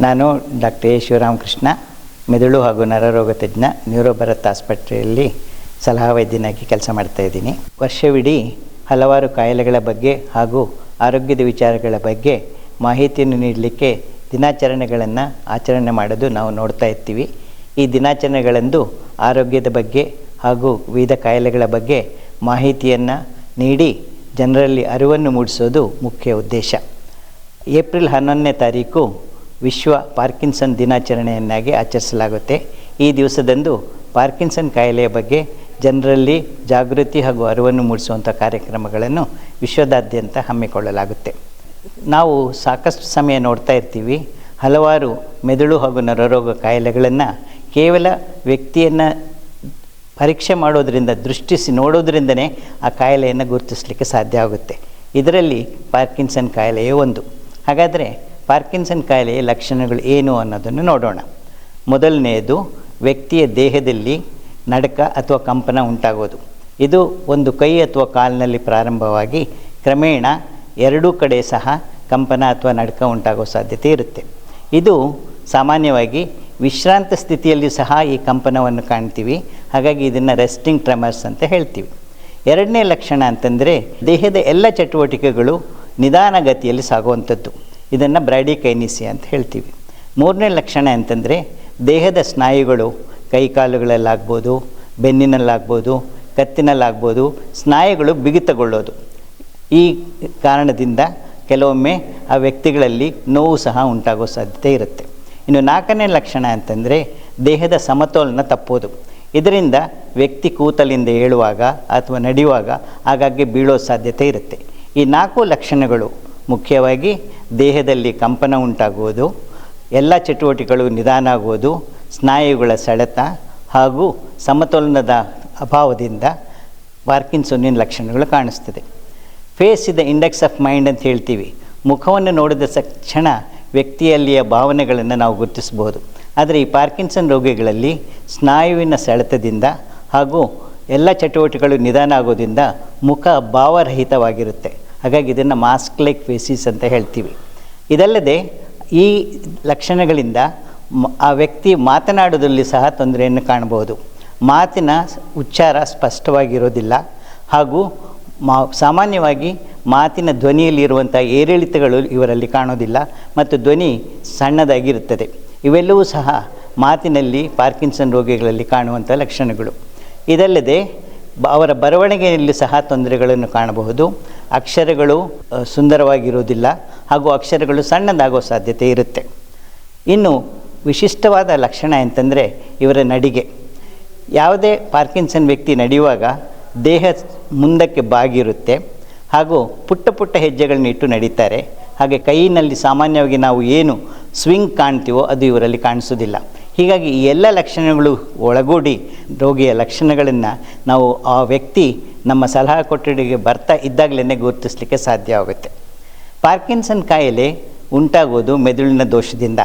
ನಾನು doctor A Sivaramakrishna, ಮೆದುಳು ಹಾಗೂ ನರರೋಗ ತಜ್ಞ, ನ್ಯೂರೋಭರತ್ ಆಸ್ಪತ್ರೆಯಲ್ಲಿ ಸಲಹಾ ವೈದ್ಯನಾಗಿ ಕೆಲಸ ಮಾಡ್ತಾಯಿದ್ದೀನಿ. ವರ್ಷವಿಡೀ ಹಲವಾರು ಕಾಯಿಲೆಗಳ ಬಗ್ಗೆ ಹಾಗೂ ಆರೋಗ್ಯದ ವಿಚಾರಗಳ ಬಗ್ಗೆ ಮಾಹಿತಿಯನ್ನು ನೀಡಲಿಕ್ಕೆ ದಿನಾಚರಣೆಗಳನ್ನು ಆಚರಣೆ ಮಾಡೋದು ನಾವು ನೋಡ್ತಾ ಇರ್ತೀವಿ. ಈ ದಿನಾಚರಣೆಗಳಂದು ಆರೋಗ್ಯದ ಬಗ್ಗೆ ಹಾಗೂ ವಿವಿಧ ಕಾಯಿಲೆಗಳ ಬಗ್ಗೆ ಮಾಹಿತಿಯನ್ನು ನೀಡಿ ಜನರಲ್ಲಿ ಅರಿವನ್ನು ಮೂಡಿಸೋದು ಮುಖ್ಯ ಉದ್ದೇಶ. ಏಪ್ರಿಲ್ 11ನೇ ತಾರೀಕು ವಿಶ್ವ ಪಾರ್ಕಿನ್ಸನ್ ದಿನಾಚರಣೆಯನ್ನಾಗಿ ಆಚರಿಸಲಾಗುತ್ತೆ. ಈ ದಿವಸದಂದು ಪಾರ್ಕಿನ್ಸನ್ ಕಾಯಿಲೆಯ ಬಗ್ಗೆ ಜನರಲ್ಲಿ ಜಾಗೃತಿ ಹಾಗೂ ಅರಿವನ್ನು ಮೂಡಿಸುವಂಥ ಕಾರ್ಯಕ್ರಮಗಳನ್ನು ವಿಶ್ವದಾದ್ಯಂತ ಹಮ್ಮಿಕೊಳ್ಳಲಾಗುತ್ತೆ. ನಾವು ಸಾಕಷ್ಟು ಸಮಯ ನೋಡ್ತಾ ಇರ್ತೀವಿ, ಹಲವಾರು ಮೆದುಳು ಹಾಗೂ ನರರೋಗ ಕಾಯಿಲೆಗಳನ್ನು ಕೇವಲ ವ್ಯಕ್ತಿಯನ್ನು ಪರೀಕ್ಷೆ ಮಾಡೋದರಿಂದ, ದೃಷ್ಟಿಸಿ ನೋಡೋದ್ರಿಂದನೇ ಆ ಕಾಯಿಲೆಯನ್ನು ಗುರುತಿಸಲಿಕ್ಕೆ ಸಾಧ್ಯ ಆಗುತ್ತೆ. ಇದರಲ್ಲಿ ಪಾರ್ಕಿನ್ಸನ್ ಕಾಯಿಲೆಯೇ ಒಂದು. ಹಾಗಾದರೆ ಪಾರ್ಕಿನ್ಸನ್ ಕಾಯಿಲೆಯ ಲಕ್ಷಣಗಳು ಏನು ಅನ್ನೋದನ್ನು ನೋಡೋಣ. ಮೊದಲನೆಯದು, ವ್ಯಕ್ತಿಯ ದೇಹದಲ್ಲಿ ನಡುಕ ಅಥವಾ ಕಂಪನ ಉಂಟಾಗೋದು. ಇದು ಒಂದು ಕೈ ಅಥವಾ ಕಾಲಿನಲ್ಲಿ ಪ್ರಾರಂಭವಾಗಿ ಕ್ರಮೇಣ ಎರಡೂ ಕಡೆ ಸಹ ಕಂಪನ ಅಥವಾ ನಡುಕ ಉಂಟಾಗೋ ಸಾಧ್ಯತೆ ಇರುತ್ತೆ. ಇದು ಸಾಮಾನ್ಯವಾಗಿ ವಿಶ್ರಾಂತ ಸ್ಥಿತಿಯಲ್ಲಿ ಸಹ ಈ ಕಂಪನವನ್ನು ಕಾಣ್ತೀವಿ. ಹಾಗಾಗಿ ಇದನ್ನು ರೆಸ್ಟಿಂಗ್ ಟ್ರೆಮರ್ಸ್ ಅಂತ ಹೇಳ್ತೀವಿ. ಎರಡನೇ ಲಕ್ಷಣ ಅಂತಂದರೆ ದೇಹದ ಎಲ್ಲ ಚಟುವಟಿಕೆಗಳು ನಿಧಾನಗತಿಯಲ್ಲಿ ಸಾಗುವಂಥದ್ದು. ಇದನ್ನು ಬ್ರ್ಯಾಡಿಕೈನಿಸಿಯಾ ಅಂತ ಹೇಳ್ತೀವಿ. ಮೂರನೇ ಲಕ್ಷಣ ಅಂತಂದರೆ ದೇಹದ ಸ್ನಾಯುಗಳು ಕೈಕಾಲುಗಳಲ್ಲಾಗ್ಬೋದು, ಬೆನ್ನಿನಲ್ಲಾಗ್ಬೋದು, ಕತ್ತಿನಲ್ಲಾಗ್ಬೋದು, ಸ್ನಾಯುಗಳು ಬಿಗಿತಗೊಳ್ಳೋದು. ಈ ಕಾರಣದಿಂದ ಕೆಲವೊಮ್ಮೆ ಆ ವ್ಯಕ್ತಿಗಳಲ್ಲಿ ನೋವು ಸಹ ಉಂಟಾಗೋ ಸಾಧ್ಯತೆ ಇರುತ್ತೆ. ಇನ್ನು ನಾಲ್ಕನೇ ಲಕ್ಷಣ ಅಂತಂದರೆ ದೇಹದ ಸಮತೋಲನ ತಪ್ಪೋದು. ಇದರಿಂದ ವ್ಯಕ್ತಿ ಕೂತಲಿಂದ ಏಳುವಾಗ ಅಥವಾ ನಡೆಯುವಾಗ ಆಗಾಗ್ಗೆ ಬೀಳೋ ಸಾಧ್ಯತೆ ಇರುತ್ತೆ. ಈ 4 ಲಕ್ಷಣಗಳು ಮುಖ್ಯವಾಗಿ ದೇಹದಲ್ಲಿ ಕಂಪನ ಉಂಟಾಗುವುದು, ಎಲ್ಲ ಚಟುವಟಿಕೆಗಳು ನಿಧಾನ ಆಗುವುದು, ಸ್ನಾಯುಗಳ ಸೆಳೆತ ಹಾಗೂ ಸಮತೋಲನದ ಅಭಾವದಿಂದ ಪಾರ್ಕಿನ್ಸನ್ನಿನ ಲಕ್ಷಣಗಳು ಕಾಣಿಸ್ತದೆ. Face is the index of mind ಅಂತ ಹೇಳ್ತೀವಿ. ಮುಖವನ್ನು ನೋಡಿದ ತಕ್ಷಣ ವ್ಯಕ್ತಿಯಲ್ಲಿಯ ಭಾವನೆಗಳನ್ನು ನಾವು ಗುರುತಿಸ್ಬೋದು. ಆದರೆ ಈ ಪಾರ್ಕಿನ್ಸನ್ ರೋಗಿಗಳಲ್ಲಿ ಸ್ನಾಯುವಿನ ಸೆಳೆತದಿಂದ ಹಾಗೂ ಎಲ್ಲ ಚಟುವಟಿಕೆಗಳು ನಿಧಾನ ಆಗೋದ್ರಿಂದ ಮುಖ ಭಾವರಹಿತವಾಗಿರುತ್ತೆ. ಹಾಗಾಗಿ ಇದನ್ನು ಮಾಸ್ಕ್ ಲೈಕ್ ಫೇಸಿಸ್ ಅಂತ ಹೇಳ್ತೀವಿ. ಇದಲ್ಲದೆ ಈ ಲಕ್ಷಣಗಳಿಂದ ಆ ವ್ಯಕ್ತಿ ಮಾತನಾಡೋದ್ರಲ್ಲಿ ಸಹ ತೊಂದರೆಯನ್ನು ಕಾಣಬಹುದು. ಮಾತಿನ ಉಚ್ಚಾರ ಸ್ಪಷ್ಟವಾಗಿರೋದಿಲ್ಲ ಹಾಗೂ ಸಾಮಾನ್ಯವಾಗಿ ಮಾತಿನ ಧ್ವನಿಯಲ್ಲಿರುವಂಥ ಏರಿಳಿತಗಳು ಇವರಲ್ಲಿ ಕಾಣೋದಿಲ್ಲ ಮತ್ತು ಧ್ವನಿ ಸಣ್ಣದಾಗಿರುತ್ತದೆ. ಇವೆಲ್ಲವೂ ಸಹ ಮಾತಿನಲ್ಲಿ ಪಾರ್ಕಿನ್ಸನ್ ರೋಗಿಗಳಲ್ಲಿ ಕಾಣುವಂಥ ಲಕ್ಷಣಗಳು. ಇದಲ್ಲದೆ ಅವರ ಬರವಣಿಗೆಯಲ್ಲಿ ಸಹ ತೊಂದರೆಗಳನ್ನು ಕಾಣಬಹುದು. ಅಕ್ಷರಗಳು ಸುಂದರವಾಗಿರುವುದಿಲ್ಲ ಹಾಗೂ ಅಕ್ಷರಗಳು ಸಣ್ಣದಾಗೋ ಸಾಧ್ಯತೆ ಇರುತ್ತೆ. ಇನ್ನು ವಿಶಿಷ್ಟವಾದ ಲಕ್ಷಣ ಅಂತಂದರೆ ಇವರ ನಡಿಗೆ. ಯಾವುದೇ ಪಾರ್ಕಿನ್ಸನ್ ವ್ಯಕ್ತಿ ನಡೆಯುವಾಗ ದೇಹ ಮುಂದಕ್ಕೆ ಬಾಗಿರುತ್ತೆ ಹಾಗೂ ಪುಟ್ಟ ಪುಟ್ಟ ಹೆಜ್ಜೆಗಳನ್ನ ಇಟ್ಟು ನಡೀತಾರೆ. ಹಾಗೆ ಕೈಯಿನಲ್ಲಿ ಸಾಮಾನ್ಯವಾಗಿ ನಾವು ಏನು ಸ್ವಿಂಗ್ ಕಾಣ್ತೀವೋ ಅದು ಇವರಲ್ಲಿ ಕಾಣಿಸೋದಿಲ್ಲ. ಹೀಗಾಗಿ ಈ ಎಲ್ಲ ಲಕ್ಷಣಗಳು ಒಳಗೂಡಿ ರೋಗಿಯ ಲಕ್ಷಣಗಳನ್ನು ನಾವು ಆ ವ್ಯಕ್ತಿ ನಮ್ಮ ಸಲಹಾ ಕೊಠಡಿಗೆ ಬರ್ತಾ ಇದ್ದಾಗಲೇ ಗುರುತಿಸಲಿಕ್ಕೆ ಸಾಧ್ಯ ಆಗುತ್ತೆ. ಪಾರ್ಕಿನ್ಸನ್ ಕಾಯಿಲೆ ಉಂಟಾಗೋದು ಮೆದುಳಿನ ದೋಷದಿಂದ.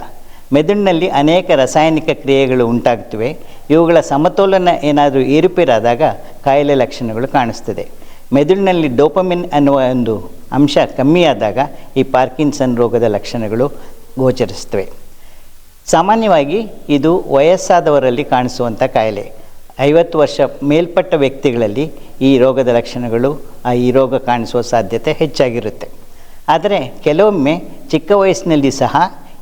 ಮೆದುಳಿನಲ್ಲಿ ಅನೇಕ ರಾಸಾಯನಿಕ ಕ್ರಿಯೆಗಳು ಉಂಟಾಗ್ತವೆ. ಇವುಗಳ ಸಮತೋಲನ ಏನಾದರೂ ಏರುಪೇರಾದಾಗ ಕಾಯಿಲೆ ಲಕ್ಷಣಗಳು ಕಾಣಿಸ್ತದೆ. ಮೆದುಳಿನಲ್ಲಿ ಡೋಪಮಿನ್ ಅನ್ನುವ ಒಂದು ಅಂಶ ಕಮ್ಮಿಯಾದಾಗ ಈ ಪಾರ್ಕಿನ್ಸನ್ ರೋಗದ ಲಕ್ಷಣಗಳು ಗೋಚರಿಸ್ತವೆ. ಸಾಮಾನ್ಯವಾಗಿ ಇದು ವಯಸ್ಸಾದವರಲ್ಲಿ ಕಾಣಿಸುವಂಥ ಕಾಯಿಲೆ. 50 ವರ್ಷ ಮೇಲ್ಪಟ್ಟ ವ್ಯಕ್ತಿಗಳಲ್ಲಿ ಈ ರೋಗದ ಲಕ್ಷಣಗಳು, ಈ ರೋಗ ಕಾಣಿಸುವ ಸಾಧ್ಯತೆ ಹೆಚ್ಚಾಗಿರುತ್ತೆ. ಆದರೆ ಕೆಲವೊಮ್ಮೆ ಚಿಕ್ಕ ವಯಸ್ಸಿನಲ್ಲಿ ಸಹ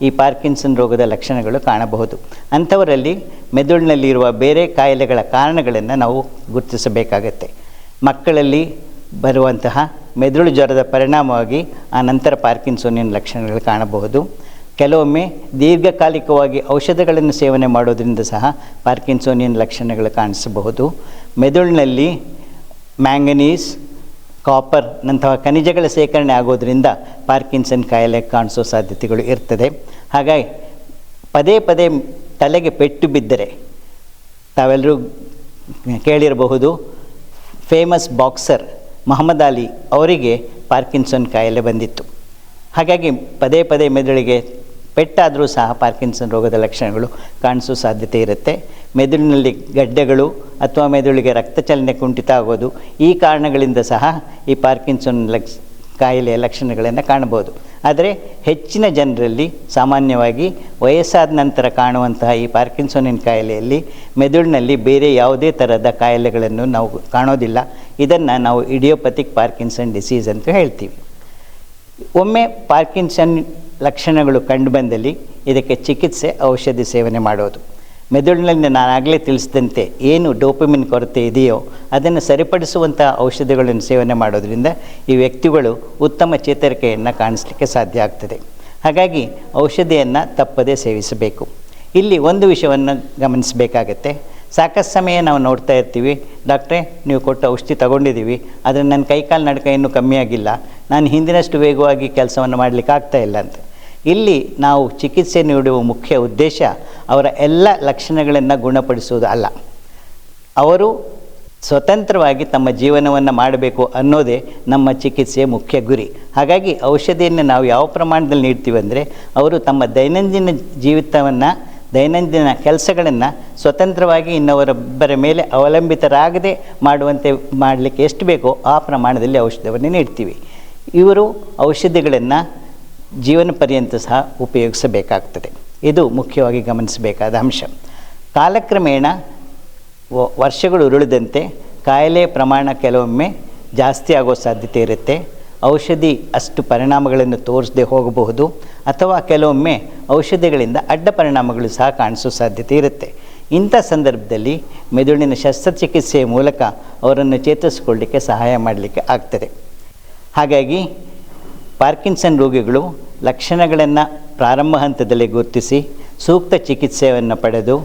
ಈ ಪಾರ್ಕಿನ್ಸನ್ ರೋಗದ ಲಕ್ಷಣಗಳು ಕಾಣಬಹುದು. ಅಂಥವರಲ್ಲಿ ಮೆದುಳಿನಲ್ಲಿರುವ ಬೇರೆ ಕಾಯಿಲೆಗಳ ಕಾರಣಗಳನ್ನು ನಾವು ಗುರುತಿಸಬೇಕಾಗತ್ತೆ. ಮಕ್ಕಳಲ್ಲಿ ಬರುವಂತಹ ಮೆದುಳು ಜ್ವರದ ಪರಿಣಾಮವಾಗಿ ಆ ನಂತರ ಪಾರ್ಕಿನ್ಸನ್ನಿನ ಲಕ್ಷಣಗಳು ಕಾಣಬಹುದು. ಕೆಲವೊಮ್ಮೆ ದೀರ್ಘಕಾಲಿಕವಾಗಿ ಔಷಧಗಳನ್ನು ಸೇವನೆ ಮಾಡೋದರಿಂದ ಸಹ ಪಾರ್ಕಿನ್ಸನ್ನಿನ ಲಕ್ಷಣಗಳು ಕಾಣಿಸಬಹುದು. ಮೆದುಳಿನಲ್ಲಿ ಮ್ಯಾಂಗನೀಸ್, ಕಾಪರ್ ನಂತಹ ಖನಿಜಗಳ ಸೇಕರಣೆ ಆಗೋದರಿಂದ ಪಾರ್ಕಿನ್ಸನ್ ಕಾಯಿಲೆ ಕಾಣಿಸೋ ಸಾಧ್ಯತೆಗಳು ಇರ್ತದೆ. ಹಾಗಾಗಿ ಪದೇ ಪದೇ ತಲೆಗೆ ಪೆಟ್ಟು ಬಿದ್ದರೆ, ತಾವೆಲ್ಲರೂ ಕೇಳಿರಬಹುದು, ಫೇಮಸ್ ಬಾಕ್ಸರ್ ಮೊಹಮ್ಮದ್ ಅಲಿ ಅವರಿಗೆ ಪಾರ್ಕಿನ್ಸನ್ ಕಾಯಿಲೆ ಬಂದಿತ್ತು. ಹಾಗಾಗಿ ಪದೇ ಪದೇ ಮೆದುಳಿಗೆ ಪೆಟ್ಟಾದರೂ ಸಹ ಪಾರ್ಕಿನ್ಸನ್ ರೋಗದ ಲಕ್ಷಣಗಳು ಕಾಣಿಸೋ ಸಾಧ್ಯತೆ ಇರುತ್ತೆ. ಮೆದುಳಿನಲ್ಲಿ ಗಡ್ಡೆಗಳು ಅಥವಾ ಮೆದುಳಿಗೆ ರಕ್ತ ಚಲನೆ ಕುಂಠಿತ ಆಗೋದು, ಈ ಕಾರಣಗಳಿಂದ ಸಹ ಈ ಪಾರ್ಕಿನ್ಸನ್ ಕಾಯಿಲೆಯ ಲಕ್ಷಣಗಳನ್ನು ಕಾಣ್ಬೋದು. ಆದರೆ ಹೆಚ್ಚಿನ ಜನರಲ್ಲಿ ಸಾಮಾನ್ಯವಾಗಿ ವಯಸ್ಸಾದ ನಂತರ ಕಾಣುವಂತಹ ಈ ಪಾರ್ಕಿನ್ಸನ್ನಿನ ಕಾಯಿಲೆಯಲ್ಲಿ ಮೆದುಳಿನಲ್ಲಿ ಬೇರೆ ಯಾವುದೇ ಥರದ ಕಾಯಿಲೆಗಳನ್ನು ನಾವು ಕಾಣೋದಿಲ್ಲ. ಇದನ್ನು ನಾವು ಇಡಿಯೋಪತಿಕ್ ಪಾರ್ಕಿನ್ಸನ್ ಡಿಸೀಸ್ ಅಂತ ಹೇಳ್ತೀವಿ. ಒಮ್ಮೆ ಪಾರ್ಕಿನ್ಸನ್ ಲಕ್ಷಣಗಳು ಕಂಡುಬಂದಲ್ಲಿ ಇದಕ್ಕೆ ಚಿಕಿತ್ಸೆ, ಔಷಧಿ ಸೇವನೆ ಮಾಡೋದು. ಮೆದುಳಿನಲ್ಲಿ ನಾನಾಗಲೇ ತಿಳಿಸಿದಂತೆ ಏನು ಡೋಪಮಿನ್ ಕೊರತೆ ಇದೆಯೋ ಅದನ್ನು ಸರಿಪಡಿಸುವಂಥ ಔಷಧಿಗಳನ್ನು ಸೇವನೆ ಮಾಡೋದ್ರಿಂದ ಈ ವ್ಯಕ್ತಿಗಳು ಉತ್ತಮ ಚೇತರಿಕೆಯನ್ನು ಕಾಣಿಸಲಿಕ್ಕೆ ಸಾಧ್ಯ ಆಗ್ತದೆ. ಹಾಗಾಗಿ ಔಷಧಿಯನ್ನು ತಪ್ಪದೇ ಸೇವಿಸಬೇಕು. ಇಲ್ಲಿ ಒಂದು ವಿಷಯವನ್ನು ಗಮನಿಸಬೇಕಾಗತ್ತೆ. ಸಾಕಷ್ಟು ಸಮಯ ನಾವು ನೋಡ್ತಾ ಇರ್ತೀವಿ, ಡಾಕ್ಟ್ರೇ ನೀವು ಕೊಟ್ಟ ಔಷಧಿ ತಗೊಂಡಿದ್ದೀವಿ, ಆದರೆ ನನ್ನ ಕೈಕಾಲು ನಡುಕ ಇನ್ನೂ ಕಮ್ಮಿ ಆಗಿಲ್ಲ, ನಾನು ಹಿಂದಿನಷ್ಟು ವೇಗವಾಗಿ ಕೆಲಸವನ್ನು ಮಾಡಲಿಕ್ಕೆ ಆಗ್ತಾಯಿಲ್ಲ ಅಂತ. ಇಲ್ಲಿ ನಾವು ಚಿಕಿತ್ಸೆ ನೀಡುವ ಮುಖ್ಯ ಉದ್ದೇಶ ಅವರ ಎಲ್ಲ ಲಕ್ಷಣಗಳನ್ನು ಗುಣಪಡಿಸುವುದು ಅಲ್ಲ. ಅವರು ಸ್ವತಂತ್ರವಾಗಿ ತಮ್ಮ ಜೀವನವನ್ನು ಮಾಡಬೇಕು ಅನ್ನೋದೇ ನಮ್ಮ ಚಿಕಿತ್ಸೆಯ ಮುಖ್ಯ ಗುರಿ. ಹಾಗಾಗಿ ಔಷಧಿಯನ್ನು ನಾವು ಯಾವ ಪ್ರಮಾಣದಲ್ಲಿ ನೀಡ್ತೀವಿ ಅಂದರೆ ಅವರು ತಮ್ಮ ದೈನಂದಿನ ಜೀವಿತವನ್ನು, ದೈನಂದಿನ ಕೆಲಸಗಳನ್ನು ಸ್ವತಂತ್ರವಾಗಿ ಇನ್ನೊಬ್ಬರ ಮೇಲೆ ಅವಲಂಬಿತರಾಗದೆ ಮಾಡುವಂತೆ ಮಾಡಲಿಕ್ಕೆ ಎಷ್ಟು ಬೇಕೋ ಆ ಪ್ರಮಾಣದಲ್ಲಿ ಔಷಧವನ್ನು ನೀಡ್ತೀವಿ. ಇವರು ಔಷಧಿಗಳನ್ನು ಜೀವನ ಪರ್ಯಂತ ಸಹ ಉಪಯೋಗಿಸಬೇಕಾಗ್ತದೆ. ಇದು ಮುಖ್ಯವಾಗಿ ಗಮನಿಸಬೇಕಾದ ಅಂಶ. ಕಾಲಕ್ರಮೇಣ ವರ್ಷಗಳು ಉರುಳಿದಂತೆ ಕಾಯಿಲೆ ಪ್ರಮಾಣ ಕೆಲವೊಮ್ಮೆ ಜಾಸ್ತಿ ಆಗೋ ಸಾಧ್ಯತೆ ಇರುತ್ತೆ. ಔಷಧಿ ಅಷ್ಟು ಪರಿಣಾಮಗಳನ್ನು ತೋರಿಸದೆ ಹೋಗಬಹುದು, ಅಥವಾ ಕೆಲವೊಮ್ಮೆ ಔಷಧಿಗಳಿಂದ ಅಡ್ಡ ಪರಿಣಾಮಗಳು ಸಹ ಕಾಣಿಸೋ ಸಾಧ್ಯತೆ ಇರುತ್ತೆ. ಇಂಥ ಸಂದರ್ಭದಲ್ಲಿ ಮೆದುಳಿನ ಶಸ್ತ್ರಚಿಕಿತ್ಸೆಯ ಮೂಲಕ ಅವರನ್ನು ಚೇತರಿಸಿಕೊಳ್ಳಲಿಕ್ಕೆ ಸಹಾಯ ಮಾಡಲಿಕ್ಕೆ ಆಗ್ತದೆ. ಹಾಗಾಗಿ ಪಾರ್ಕಿನ್ಸನ್ ರೋಗಿಗಳು ಲಕ್ಷಣಗಳನ್ನು ಪ್ರಾರಂಭ ಹಂತದಲ್ಲಿ ಗುರುತಿಸಿ ಸೂಕ್ತ ಚಿಕಿತ್ಸೆಯನ್ನು ಪಡೆದು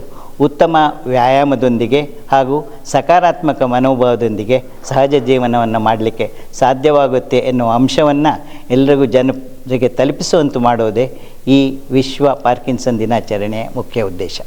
ಉತ್ತಮ ವ್ಯಾಯಾಮದೊಂದಿಗೆ ಹಾಗೂ ಸಕಾರಾತ್ಮಕ ಮನೋಭಾವದೊಂದಿಗೆ ಸಹಜ ಜೀವನವನ್ನು ಮಾಡಲಿಕ್ಕೆ ಸಾಧ್ಯವಾಗುತ್ತೆ ಎನ್ನುವ ಅಂಶವನ್ನು ಎಲ್ಲರಿಗೂ ಜನರಿಗೆ ತಲುಪಿಸುವಂತೆ ಮಾಡೋದೇ ಈ ವಿಶ್ವ ಪಾರ್ಕಿನ್ಸನ್ ದಿನಾಚರಣೆಯ ಮುಖ್ಯ ಉದ್ದೇಶ.